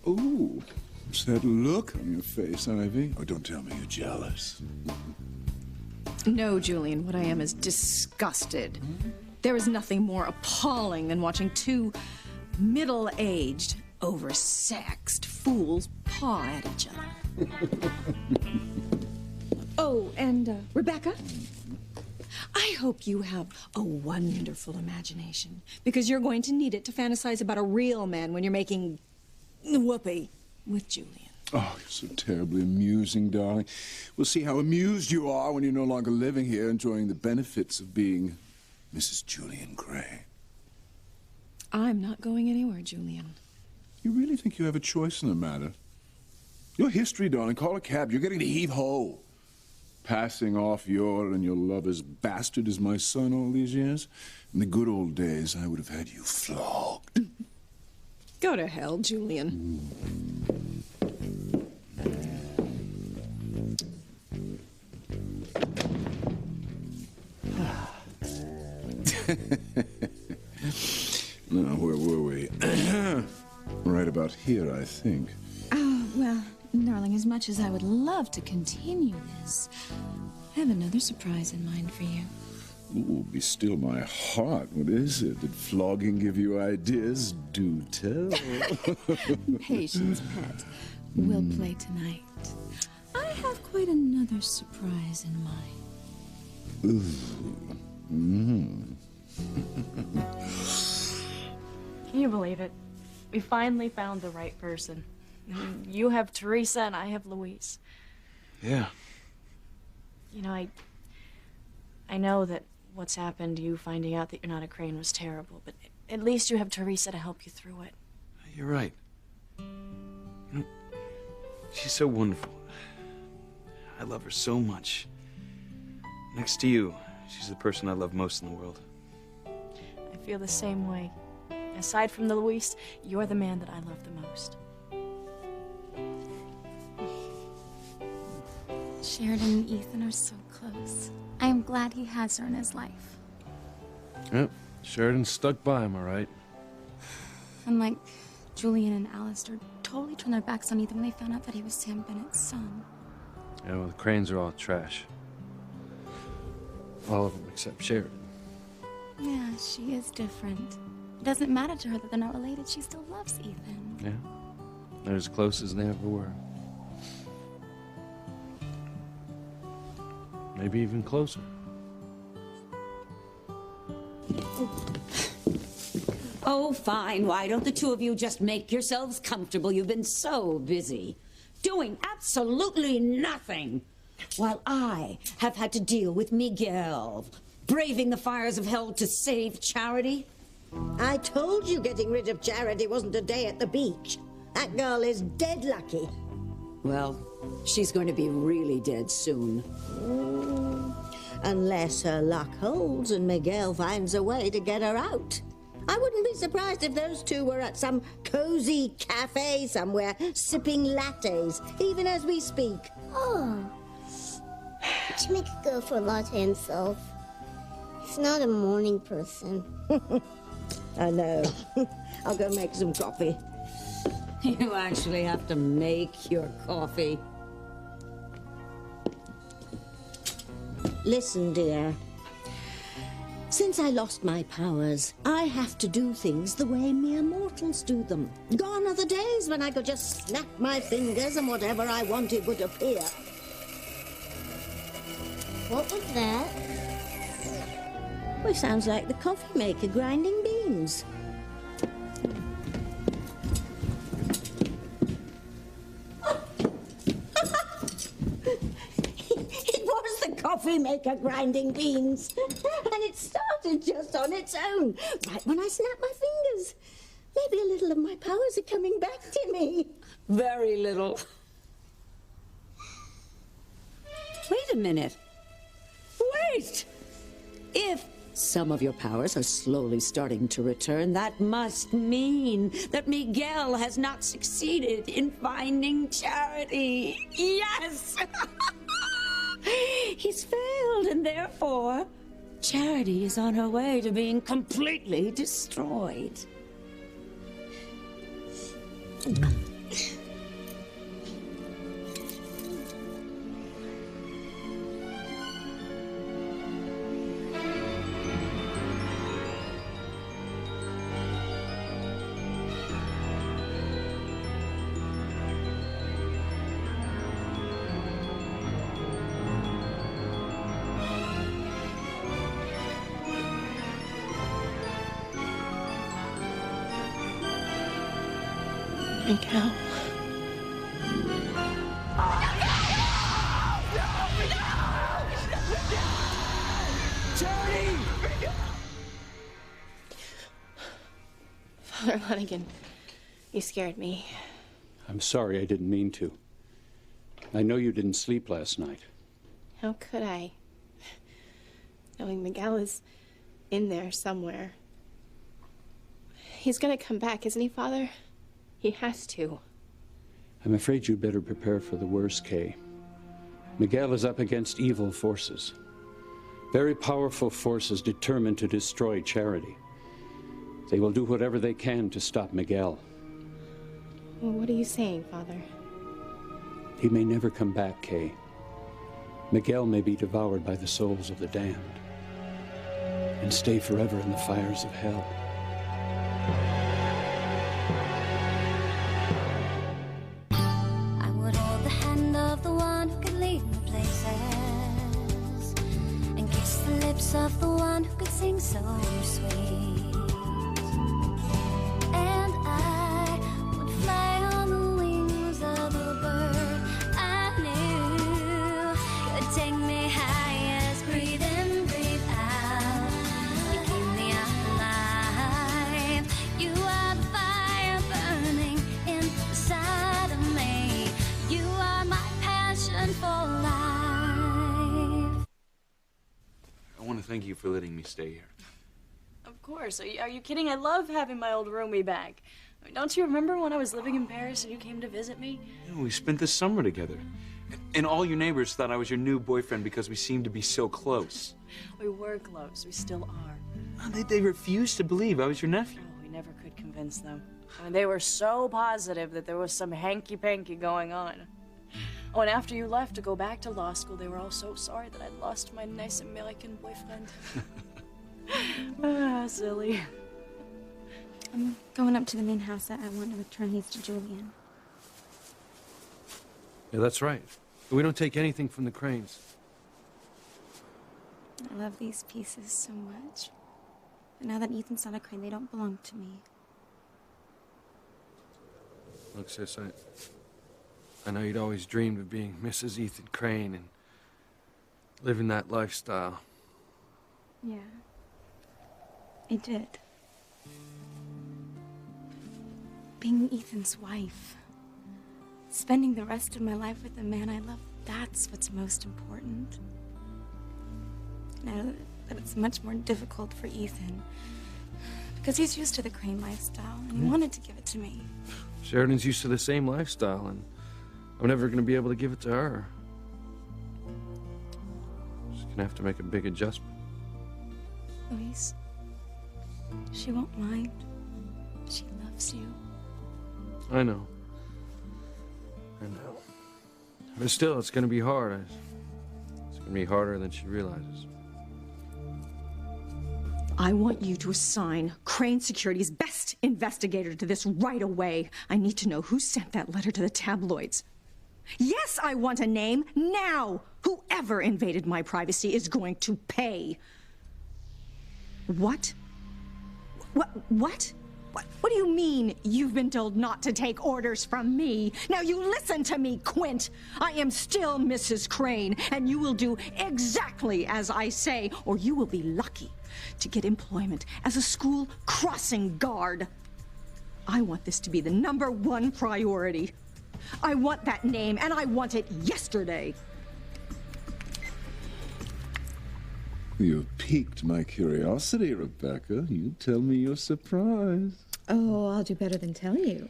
Ooh, what's that look on your face, Ivy? Oh, don't tell me you're jealous. No, Julian, what I am is disgusted. There is nothing more appalling than watching two middle-aged, oversexed fools paw at each other. Oh, and Rebecca? I hope you have a wonderful imagination, because you're going to need it to fantasize about a real man when you're making whoopee with Julian. Oh, you're so terribly amusing, darling. We'll see how amused you are when you're no longer living here, enjoying the benefits of being Mrs. Julian Gray. I'm not going anywhere, Julian. You really think you have a choice in the matter? Your history, darling. Call a cab. You're getting to heave-ho. Passing off your and your lover's bastard as my son all these years. In the good old days, I would have had you flogged. Go to hell, Julian. Now, where were we? Right about here, I think. Oh, well, darling, as much as I would love to continue this, I have another surprise in mind for you. Ooh, be still my heart. What is it? Did flogging give you ideas? Do tell. Patience, pet. We'll play tonight. I have quite another surprise in mind. Ooh. Mm. Can you believe it? We finally found the right person. You have Teresa and I have Louise. Yeah. You know, I know that what's happened, you finding out that you're not a crane, was terrible, but at least you have Teresa to help you through it. You're right. You know, she's so wonderful. I love her so much. Next to you, she's the person I love most in the world. I feel the same way. Aside from the Louise, you're the man that I love the most. Sheridan and Ethan are so close. I am glad he has her in his life. Yep, Sheridan stuck by him, all right. Unlike Julian and Alistair, totally turned their backs on Ethan when they found out that he was Sam Bennett's son. Yeah, well, the Cranes are all trash. All of them except Sheridan. Yeah, she is different. It doesn't matter to her that they're not related. She still loves Ethan. Yeah, they're as close as they ever were. Maybe even closer. Oh, fine. Why don't the two of you just make yourselves comfortable? You've been so busy, doing absolutely nothing, while I have had to deal with Miguel, braving the fires of hell to save Charity. I told you getting rid of Charity wasn't a day at the beach. That girl is dead lucky. Well, she's going to be really dead soon. Unless her luck holds and Miguel finds a way to get her out. I wouldn't be surprised if those two were at some cozy cafe somewhere, sipping lattes, even as we speak. Oh. Jimmy could go for a latte himself. He's not a morning person. I know. I'll go make some coffee. You actually have to make your coffee. Listen, dear. Since I lost my powers, I have to do things the way mere mortals do them. Gone are the days when I could just snap my fingers and whatever I wanted would appear. What was that? Well, sounds like the coffee maker grinding beans. It was the coffee maker grinding beans. And it started just on its own, right when I snapped my fingers. Maybe a little of my powers are coming back to me. Very little. Wait a minute. Wait! If some of your powers are slowly starting to return, that must mean that Miguel has not succeeded in finding Charity. Yes! He's failed, and therefore, Charity is on her way to being completely destroyed. Miguel. Father Lanigan, you scared me. I'm sorry, I didn't mean to. I know you didn't sleep last night. How could I? Knowing Miguel is in there somewhere. He's gonna come back, isn't he, Father? He has to. I'm afraid you'd better prepare for the worst, Kay. Miguel is up against evil forces. Very powerful forces determined to destroy Charity. They will do whatever they can to stop Miguel. Well, what are you saying, Father? He may never come back, Kay. Miguel may be devoured by the souls of the damned and stay forever in the fires of hell. I would hold the hand of the one who could lead me places and kiss the lips of the one who could sing so sweet. And I would fly on the wings of a bird I knew could take me high. Breathe in, breathe out. You keep me alive. You are the fire burning inside of me. You are my passion for life. I want to thank you for letting me stay here. Of course. Are you kidding? I love having my old roomie back. I mean, don't you remember when I was living in Paris and you came to visit me? Yeah, we spent the summer together. And all your neighbors thought I was your new boyfriend because we seemed to be so close. We were close. We still are. Oh, they refused to believe I was your nephew. Oh, we never could convince them. I mean, they were so positive that there was some hanky-panky going on. Oh, and after you left to go back to law school, they were all so sorry that I'd lost my nice American boyfriend. Ah, silly. I'm going up to the main house. I want to return these to Julian. Yeah, that's right. We don't take anything from the Cranes. I love these pieces so much. But now that Ethan's not a Crane, they don't belong to me. Look, sis, I know you'd always dreamed of being Mrs. Ethan Crane and living that lifestyle. Yeah. I did. Being Ethan's wife. Spending the rest of my life with the man I love, that's what's most important. Now that it's much more difficult for Ethan. Because he's used to the Crane lifestyle, and he wanted to give it to me. Sheridan's used to the same lifestyle, and I'm never going to be able to give it to her. She's going to have to make a big adjustment. Luis, she won't mind. She loves you. I know. But still, it's going to be hard. It's going to be harder than she realizes. I want you to assign Crane Security's best investigator to this right away. I need to know who sent that letter to the tabloids. Yes, I want a name now. Whoever invaded my privacy is going to pay. What? What? What do you mean you've been told not to take orders from me? Now you listen to me, Quint. I am still Mrs. Crane, and you will do exactly as I say, or you will be lucky to get employment as a school crossing guard. I want this to be the #1 priority. I want that name, and I want it yesterday. You've piqued my curiosity, Rebecca. You tell me you're surprised. Oh, I'll do better than tell you.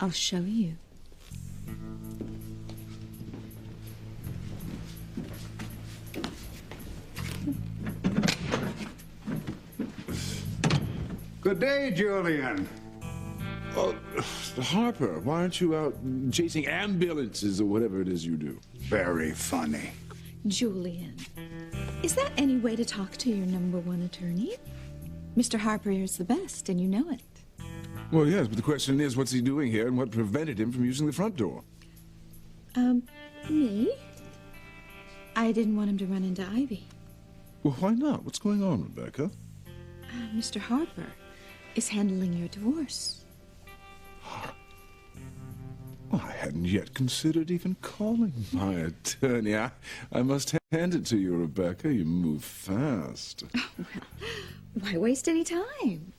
I'll show you. Good day, Julian. Oh, Harper, why aren't you out chasing ambulances or whatever it is you do? Very funny. Julian, is that any way to talk to your #1 attorney? Mr. Harper is the best, and you know it. Well, yes, but the question is, what's he doing here and what prevented him from using the front door? Me? I didn't want him to run into Ivy. Well, why not? What's going on, Rebecca? Mr. Harper is handling your divorce. Well, I hadn't yet considered even calling my attorney. I must hand it to you, Rebecca. You move fast. Why waste any time?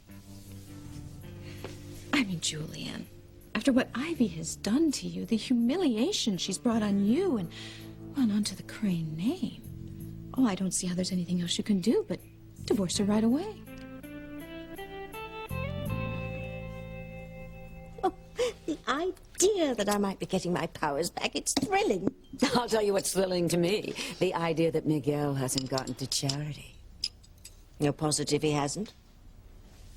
I mean, Julian, after what Ivy has done to you, the humiliation she's brought on you and, well, onto the Crane name. Oh, I don't see how there's anything else you can do but divorce her right away. Oh, the idea that I might be getting my powers back, it's thrilling. I'll tell you what's thrilling to me. The idea that Miguel hasn't gotten to Charity. You're positive he hasn't?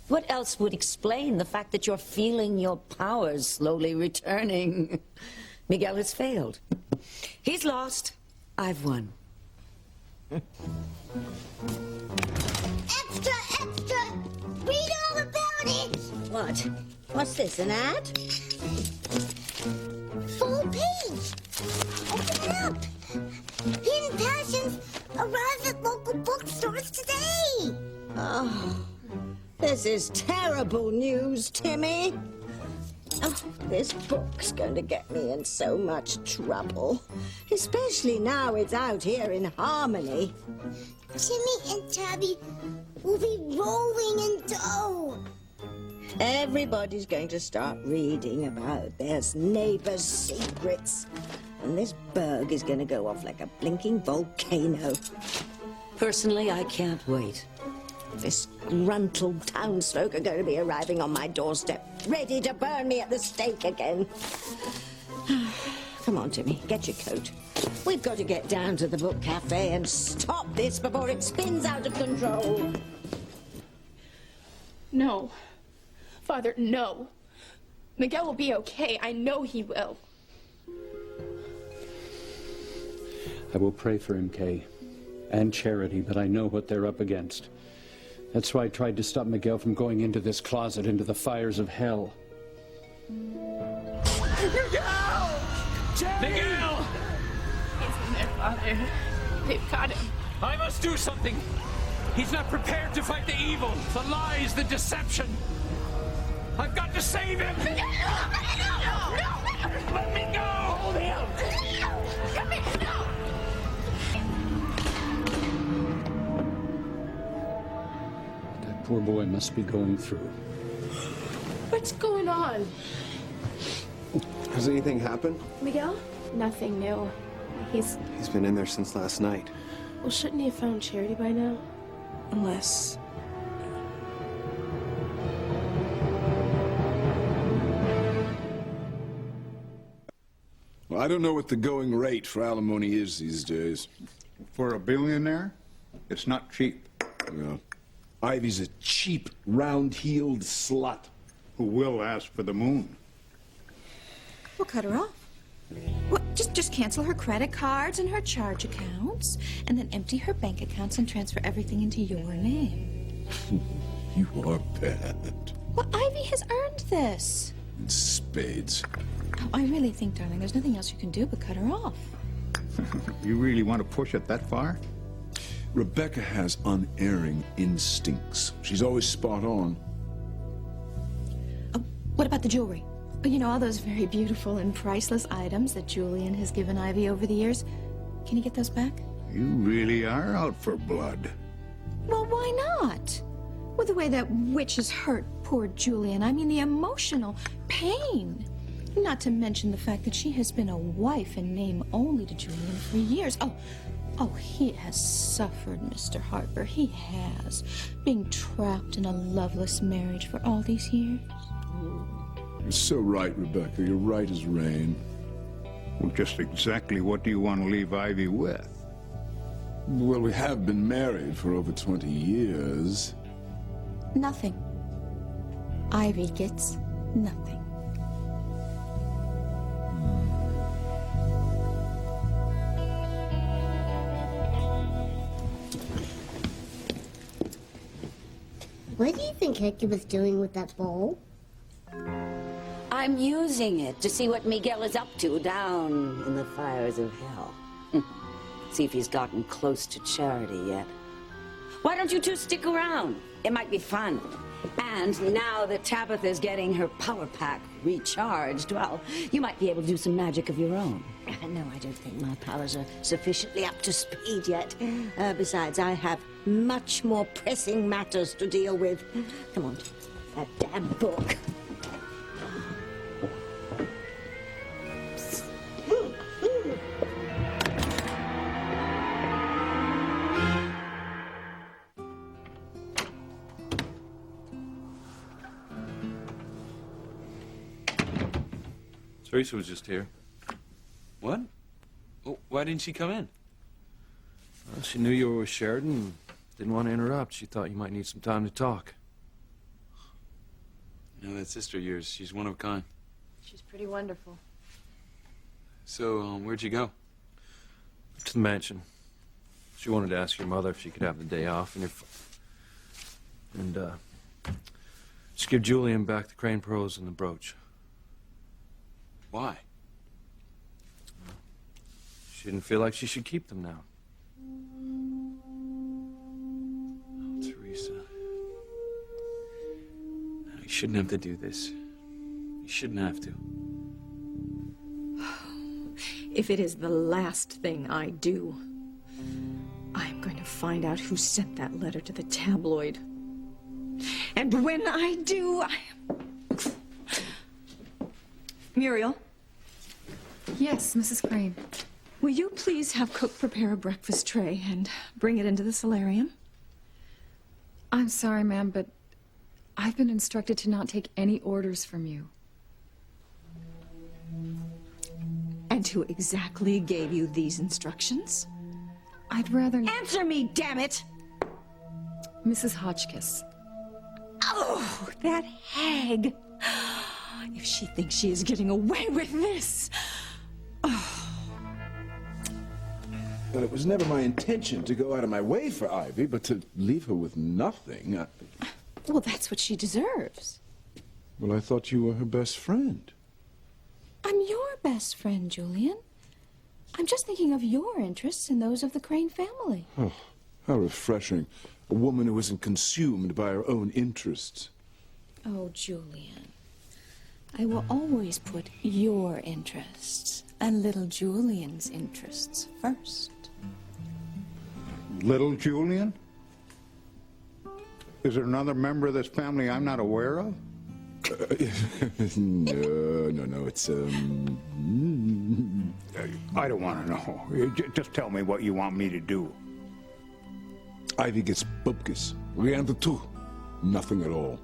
What else would explain the fact that you're feeling your powers slowly returning? Miguel has failed. He's lost. I've won. Extra, extra! Read all about it! What? What's this, an ad? Full page! Open it up! Hidden Passions arrives at local bookstores today! Oh, this is terrible news, Timmy. Oh, this book's going to get me in so much trouble. Especially now it's out here in Harmony. Timmy and Tabby will be rolling in dough. Everybody's going to start reading about their neighbors' secrets. And this burg is going to go off like a blinking volcano. Personally, I can't wait. Disgruntled townsfolk are going to be arriving on my doorstep, ready to burn me at the stake again. Come on, Timmy, get your coat. We've got to get down to the book cafe and stop this before it spins out of control. No. Father, no. Miguel will be okay. I know he will. I will pray for him, Kay, and Charity, but I know what they're up against. That's why I tried to stop Miguel from going into this closet, into the fires of hell. Miguel! Miguel! He's in there, Father. They've got him. I must do something. He's not prepared to fight the evil, the lies, the deception. I've got to save him. No! Let me go! Hold him! Let me go! That poor boy must be going through. What's going on? Has anything happened? Miguel? Nothing new. He's been in there since last night. Well, shouldn't he have found Charity by now? Unless... Well, I don't know what the going rate for alimony is these days. For a billionaire, it's not cheap. Yeah. Ivy's a cheap, round-heeled slut. Who will ask for the moon? We'll cut her off. Well, just cancel her credit cards and her charge accounts, and then empty her bank accounts and transfer everything into your name. You are bad. Well, Ivy has earned this. In spades. Oh, I really think, darling, there's nothing else you can do but cut her off. You really want to push it that far? Rebecca has unerring instincts. She's always spot on. Oh, what about the jewelry? You know, all those very beautiful and priceless items that Julian has given Ivy over the years. Can you get those back? You really are out for blood. Well, why not? With the way that witch has hurt poor Julian, I mean the emotional pain. Not to mention the fact that she has been a wife in name only to Julian for years. Oh, he has suffered, Mr. Harper. He has. Being trapped in a loveless marriage for all these years. You're so right, Rebecca. You're right as rain. Well, just exactly what do you want to leave Ivy with? Well, we have been married for over 20 years. Nothing. Ivy gets nothing. What do you think Hector was doing with that bowl? I'm using it to see what Miguel is up to down in the fires of hell. See if he's gotten close to Charity yet. Why don't you two stick around? It might be fun. And now that Tabitha's getting her power pack recharged, well, you might be able to do some magic of your own. No, I don't think my powers are sufficiently up to speed yet. Besides, I have much more pressing matters to deal with. Come on, that damn book. Teresa was just here. What? Well, why didn't she come in? Well, she knew you were with Sheridan and didn't want to interrupt. She thought you might need some time to talk. No, that sister of yours, she's one of a kind. She's pretty wonderful. So, where'd you go? To the mansion. She wanted to ask your mother if she could have the day off and just give Julian back the crane pearls and the brooch. Why? She didn't feel like she should keep them now. Oh, Teresa. No, you shouldn't have to do this. You shouldn't have to. If it is the last thing I do, I'm going to find out who sent that letter to the tabloid. And when I do, Muriel? Yes, Mrs. Crane. Will you please have cook prepare a breakfast tray and bring it into the solarium? I'm sorry, ma'am, but I've been instructed to not take any orders from you. And who exactly gave you these instructions? I'd rather... Answer me, damn it! Mrs. Hotchkiss. Oh, that hag! If she thinks she is getting away with this... Well, it was never my intention to go out of my way for Ivy, but to leave her with nothing... Well, that's what she deserves. Well, I thought you were her best friend. I'm your best friend, Julian. I'm just thinking of your interests and those of the Crane family. Oh, how refreshing. A woman who isn't consumed by her own interests. Oh, Julian. I will always put your interests and little Julian's interests first. Little Julian? Is there another member of this family I'm not aware of? No, it's, I don't want to know. Just tell me what you want me to do. Ivy gets bupkis. Rien du tout. Nothing at all.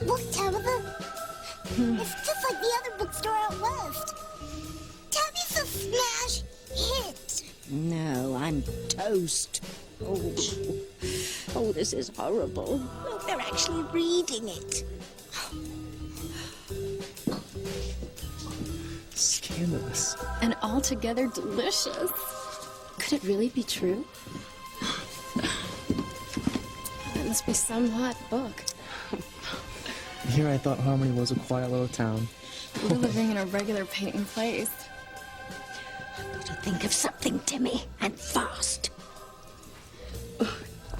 Look, Tabitha. It's just like the other bookstore out west. Tabby's a smash hit. No, I'm toast. Oh, this is horrible. Look, they're actually reading it. Scandalous. And altogether delicious. Could it really be true? That must be some hot book. Here I thought Harmony was a quiet little town. We're living in a regular paying place. I've got to think of something, Timmy, and fast.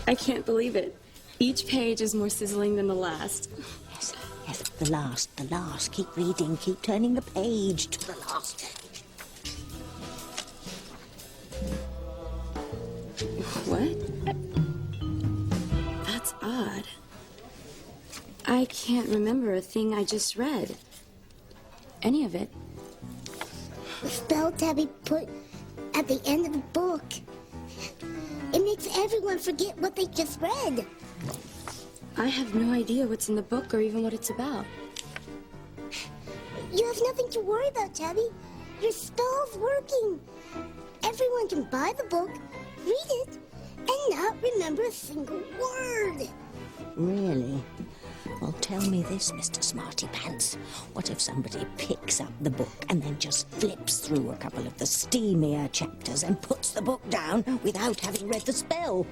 I can't believe it. Each page is more sizzling than the last. Yes, the last. Keep reading, keep turning the page to the last. What? That's odd. I can't remember a thing I just read. Any of it. The spell Tabby put at the end of the book. It makes everyone forget what they just read. I have no idea what's in the book or even what it's about. You have nothing to worry about, Tabby. Your spell's working. Everyone can buy the book, read it, and not remember a single word. Really? Well, tell me this, Mr. Smarty Pants. What if somebody picks up the book and then just flips through a couple of the steamier chapters and puts the book down without having read the spell?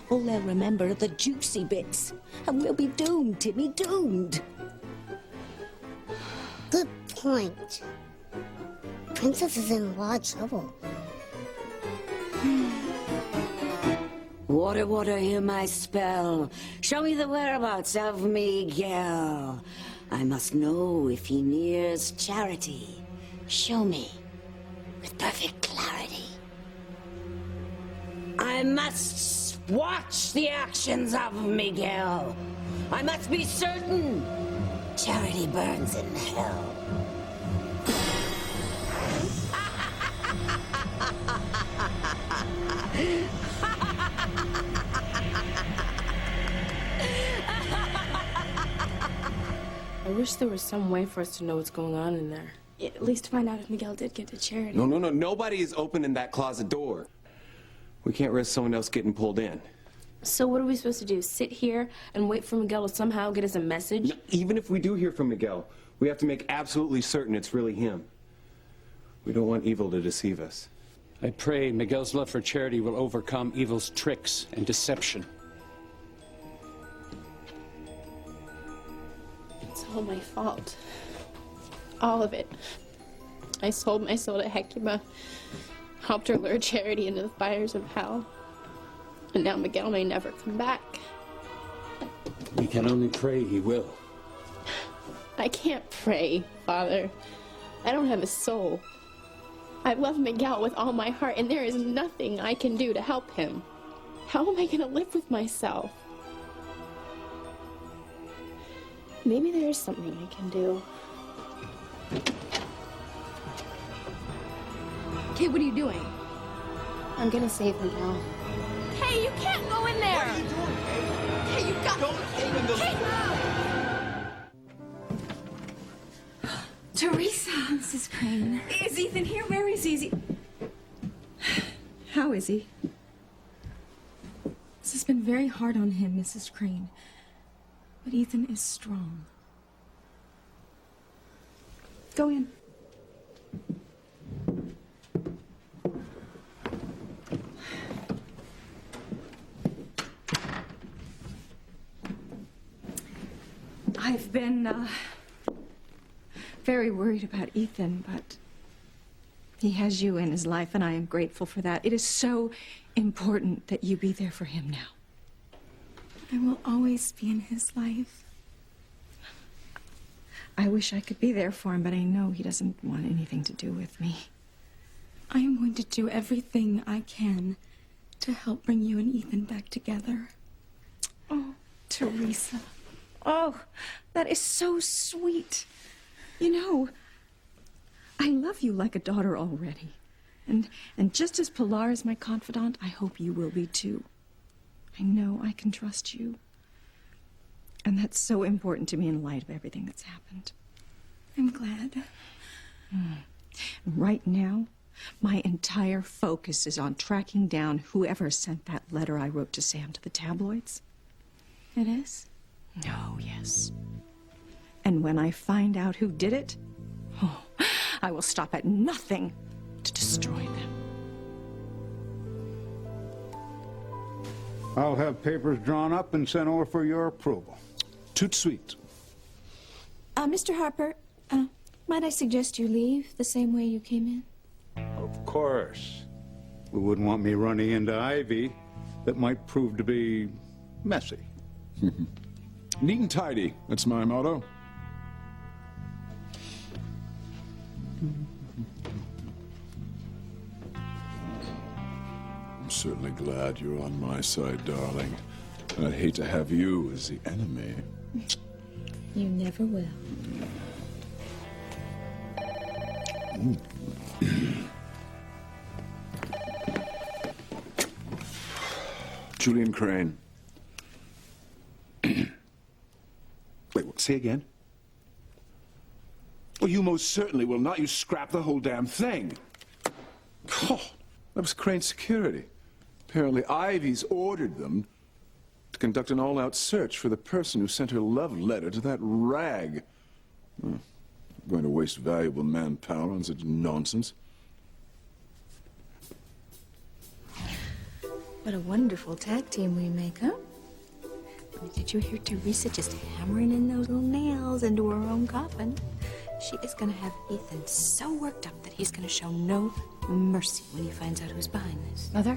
All they'll remember are the juicy bits, and we'll be doomed, Timmy, doomed. Good point. Princess is in a lot of trouble. Water, water, hear my spell. Show me the whereabouts of Miguel. I must know if he nears charity. Show me with perfect clarity. I must watch the actions of Miguel. I must be certain charity burns in hell. I wish there was some way for us to know what's going on in there. At least find out if Miguel did get to charity. No. Nobody is opening that closet door. We can't risk someone else getting pulled in. So what are we supposed to do? Sit here and wait for Miguel to somehow get us a message? No, even if we do hear from Miguel, we have to make absolutely certain it's really him. We don't want evil to deceive us. I pray Miguel's love for charity will overcome evil's tricks and deception. It's all my fault. All of it. I sold my soul to Hecuba, helped her lure Charity into the fires of hell. And now Miguel may never come back. We can only pray he will. I can't pray, Father. I don't have a soul. I love Miguel with all my heart, and there is nothing I can do to help him. How am I going to live with myself? Maybe there is something I can do. Kid, what are you doing? I'm gonna save Miguel. Hey, you can't go in there! What are you doing, Kate? Hey, you got... Don't open the... Teresa! Mrs. Crane. Is Ethan here? Where is he? How is he? This has been very hard on him, Mrs. Crane. But Ethan is strong. Go in. I've been, very worried about Ethan, but he has you in his life, and I am grateful for that. It is so important that you be there for him now. I will always be in his life. I wish I could be there for him, but I know he doesn't want anything to do with me. I am going to do everything I can to help bring you and Ethan back together. Oh, Teresa. Oh, that is so sweet. You know, I love you like a daughter already. And just as Pilar is my confidant, I hope you will be too. I know I can trust you. And that's so important to me in light of everything that's happened. I'm glad. Right now, my entire focus is on tracking down whoever sent that letter I wrote to Sam to the tabloids. It is? Oh, yes. And when I find out who did it, I will stop at nothing to destroy them. I'll have papers drawn up and sent over for your approval. Tout sweet. Mr. Harper, might I suggest you leave the same way you came in? Of course. We wouldn't want me running into Ivy. That might prove to be messy. Neat and tidy. That's my motto. I'm certainly glad you're on my side, darling. And I'd hate to have you as the enemy. You never will. Julian Crane. Wait, what? Say again? Well, you most certainly will not. You scrap the whole damn thing. Oh, that was Crane's security. Apparently Ivy's ordered them to conduct an all-out search for the person who sent her love letter to that rag. I'm going to waste valuable manpower on such nonsense. What a wonderful tag team we make, huh? Did you hear Teresa just hammering in those little nails into her own coffin? She is gonna have Ethan so worked up that he's gonna show no mercy when he finds out who's behind this. Mother,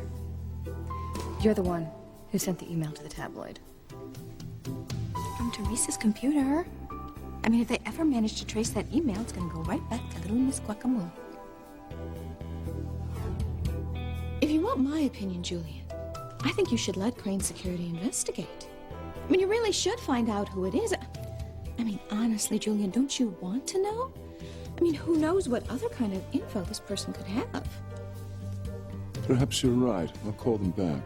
you're the one who sent the email to the tabloid. From Teresa's computer. I mean, if they ever manage to trace that email, it's gonna go right back to little Miss Guacamole. If you want my opinion, Julian, I think you should let Crane Security investigate. I mean, you really should find out who it is. I mean, honestly, Julian, don't you want to know? I mean, who knows what other kind of info this person could have? Perhaps you're right. I'll call them back.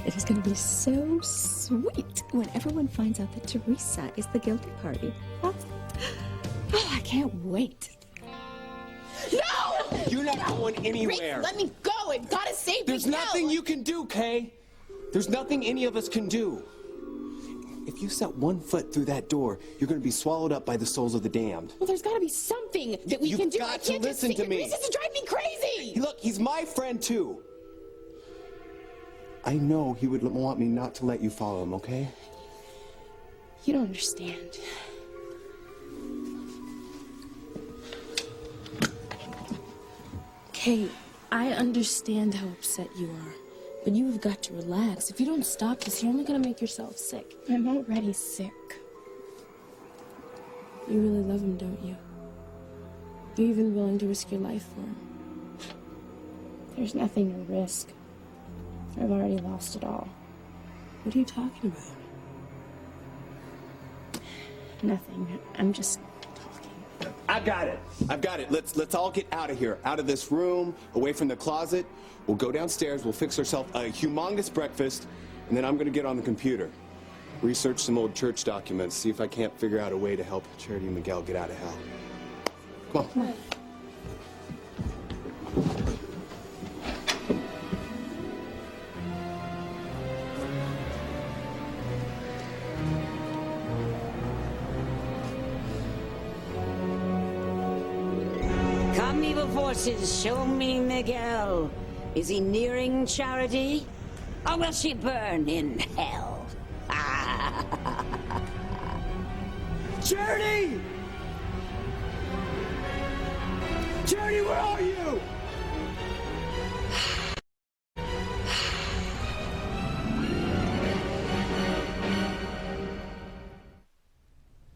It is going to be so sweet when everyone finds out that Teresa is the guilty party. Oh, I can't wait. No! You're not going anywhere. Let me go. I've got to save There's Miguel. nothing you can do, Kay. There's nothing any of us can do. If you set one foot through that door, you're going to be swallowed up by the souls of the damned. Well, there's got to be something that we can do. You've got to listen to me. This is driving me crazy. Look, he's my friend, too. I know he would want me not to let you follow him, okay? You don't understand. Kay, I understand how upset you are, but you have got to relax. If you don't stop this, you're only going to make yourself sick. I'm already sick. You really love him, don't you? You're even willing to risk your life for him. There's nothing to risk. I've already lost it all. What are you talking about? Nothing. I'm just talking. I got it. I've got it. Let's all get out of here. Out of this room, away from the closet. We'll go downstairs, we'll fix ourselves a humongous breakfast, and then I'm gonna get on the computer. Research some old church documents, see if I can't figure out a way to help Charity and Miguel get out of hell. Come on. Come, evil forces, show me Miguel. Is he nearing Charity? Or will she burn in hell? Charity! Charity, where are you?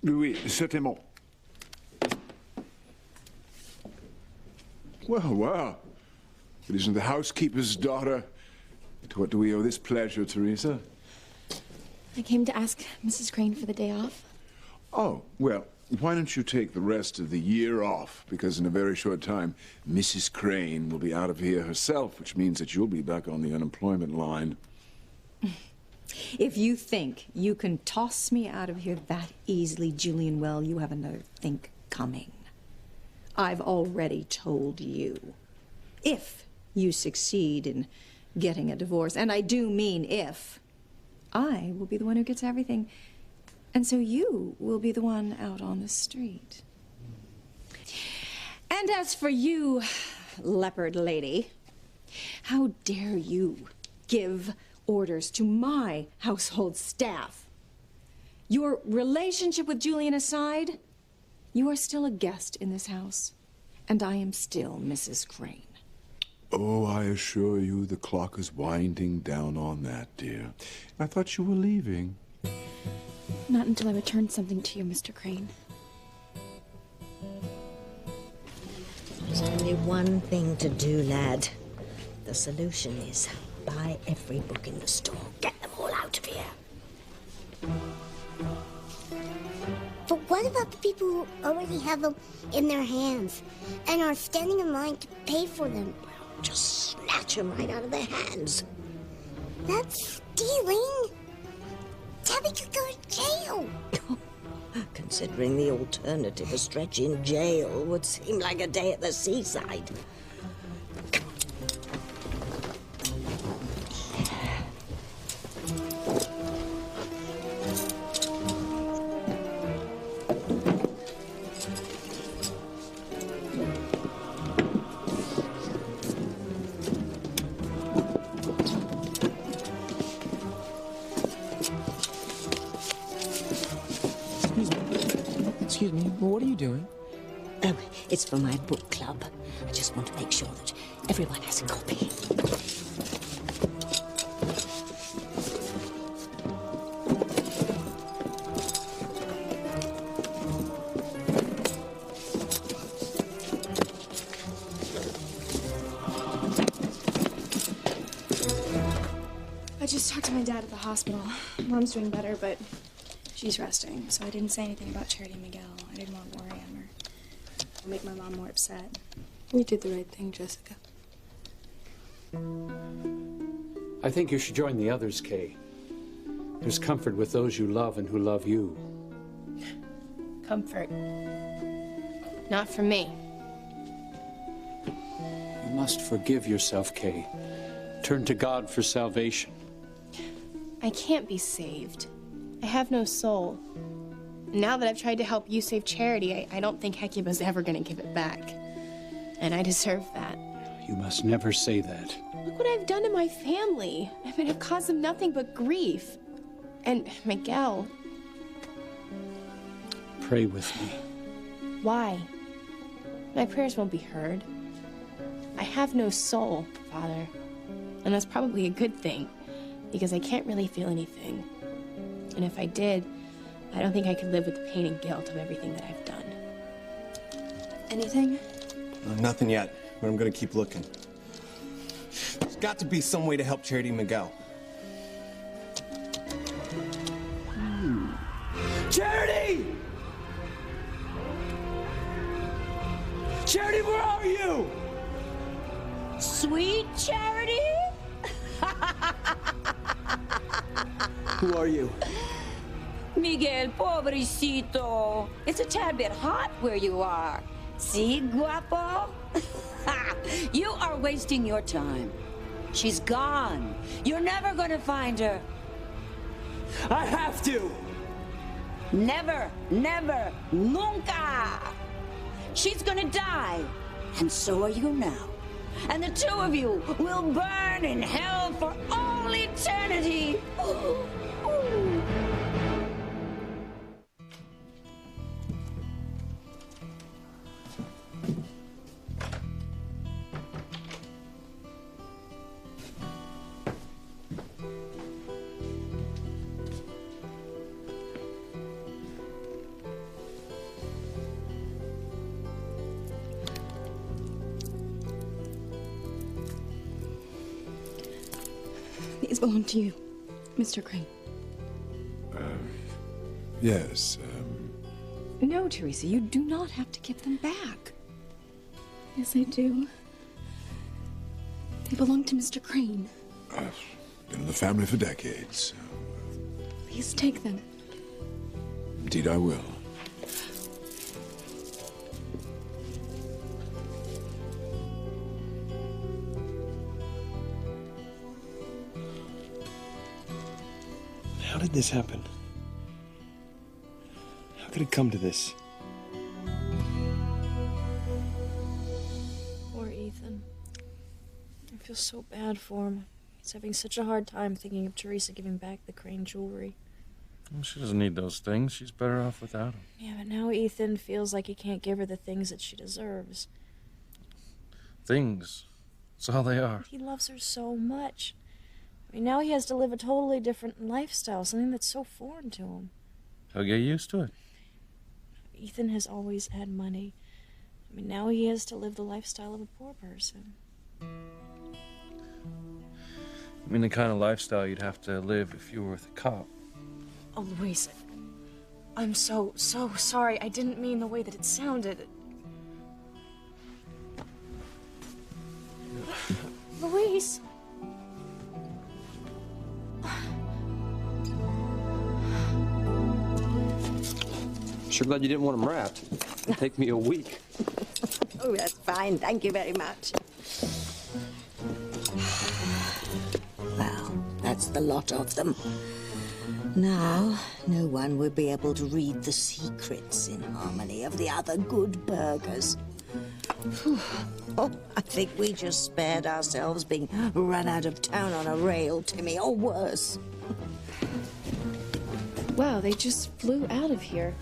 Oui, certainement. Well. It isn't the housekeeper's daughter. To what do we owe this pleasure, Teresa? I came to ask Mrs. Crane for the day off. Oh, well, why don't you take the rest of the year off? Because in a very short time, Mrs. Crane will be out of here herself, which means that you'll be back on the unemployment line. If you think you can toss me out of here that easily, Julian, well, you have another think coming. I've already told you. If you succeed in getting a divorce, and I do mean if, I will be the one who gets everything. And so you will be the one out on the street. And as for you, leopard lady, how dare you give orders to my household staff? Your relationship with Julian aside, you are still a guest in this house, and I am still Mrs. Crane. Oh, I assure you the clock is winding down on that, dear. I thought you were leaving. Not until I return something to you, Mr. Crane. There's only one thing to do, lad. The solution is buy every book in the store. Get them all out of here. But what about the people who already have them in their hands and are standing in line to pay for them? Just snatch them right out of their hands. That's stealing. Tabby could go to jail. Considering the alternative, a stretch in jail would seem like a day at the seaside. Excuse me, what are you doing? Oh, it's for my book club. I just want to make sure that everyone has a copy. I just talked to my dad at the hospital. Mom's doing better, but she's resting, so I didn't say anything about Charity and Miguel. I didn't want to worry him or make my mom more upset. You did the right thing, Jessica. I think you should join the others, Kay. There's comfort with those you love and who love you. Comfort. Not for me. You must forgive yourself, Kay. Turn to God for salvation. I can't be saved. I have no soul. Now that I've tried to help you save Charity, I don't think Hecuba's ever gonna give it back. And I deserve that. You must never say that. Look what I've done to my family. I mean, I've caused them nothing but grief. And Miguel. Pray with me. Why? My prayers won't be heard. I have no soul, Father. And that's probably a good thing, because I can't really feel anything. And if I did, I don't think I could live with the pain and guilt of everything that I've done. Anything? Nothing yet, but I'm gonna keep looking. There's got to be some way to help Charity and Miguel. Charity! Charity, where are you? Sweet Charity? Who are you? Miguel, pobrecito. It's a tad bit hot where you are. Si, guapo? You are wasting your time. She's gone. You're never gonna find her. I have to! Never, never, nunca! She's gonna die, and so are you now. And the two of you will burn in hell for all eternity. These belong to you, Mr. Crane. Yes, No, Teresa, you do not have to give them back. Yes, I do. They belong to Mr. Crane. been in the family for decades. Please take them. Indeed, I will. How did this happen? How could it come to this? Poor Ethan. I feel so bad for him. He's having such a hard time thinking of Teresa giving back the Crane jewelry. Well, she doesn't need those things. She's better off without them. Yeah, but now Ethan feels like he can't give her the things that she deserves. Things. That's all they are. He loves her so much. I mean, now he has to live a totally different lifestyle, something that's so foreign to him. He'll get used to it. Ethan has always had money. I mean, now he has to live the lifestyle of a poor person. I mean, the kind of lifestyle you'd have to live if you were with a cop. Oh, Louise, I'm so sorry. I didn't mean the way that it sounded. Louise! Sure glad you didn't want them wrapped. It'd take me a week. Oh, that's fine. Thank you very much. Well, that's the lot of them. Now, no one will be able to read the secrets in harmony of the other good burgers. Oh, I think we just spared ourselves being run out of town on a rail, Timmy, or worse. Wow, they just flew out of here.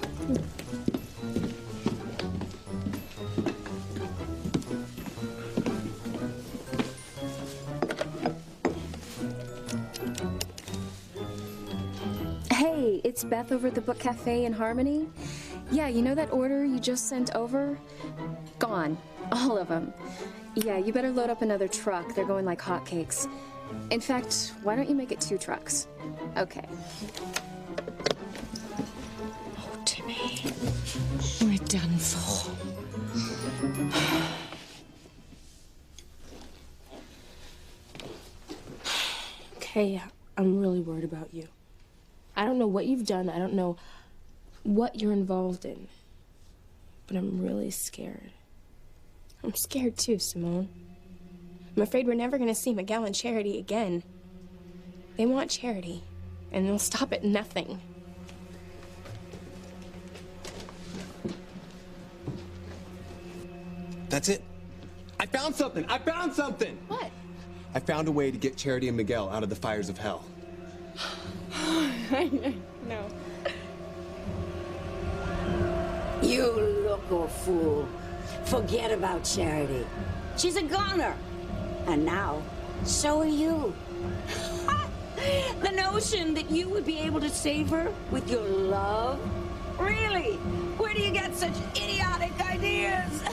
Hey, it's Beth over at the Book Cafe in Harmony. Yeah, you know that order you just sent over? Gone. All of them. Yeah, you better load up another truck. They're going like hotcakes. In fact, why don't you make it 2 trucks? Okay. Oh, Timmy. We're done for. Okay, I'm really worried about you. I don't know what you've done. I don't know what you're involved in. But I'm really scared. I'm scared too, Simone. I'm afraid we're never going to see Miguel and Charity again. They want Charity, and they'll stop at nothing. That's it. I found something! I found something! What? I found a way to get Charity and Miguel out of the fires of hell. No. You local fool. Forget about Charity. She's a goner. And now, so are you. The notion that you would be able to save her with your love? Really? Where do you get such idiotic ideas?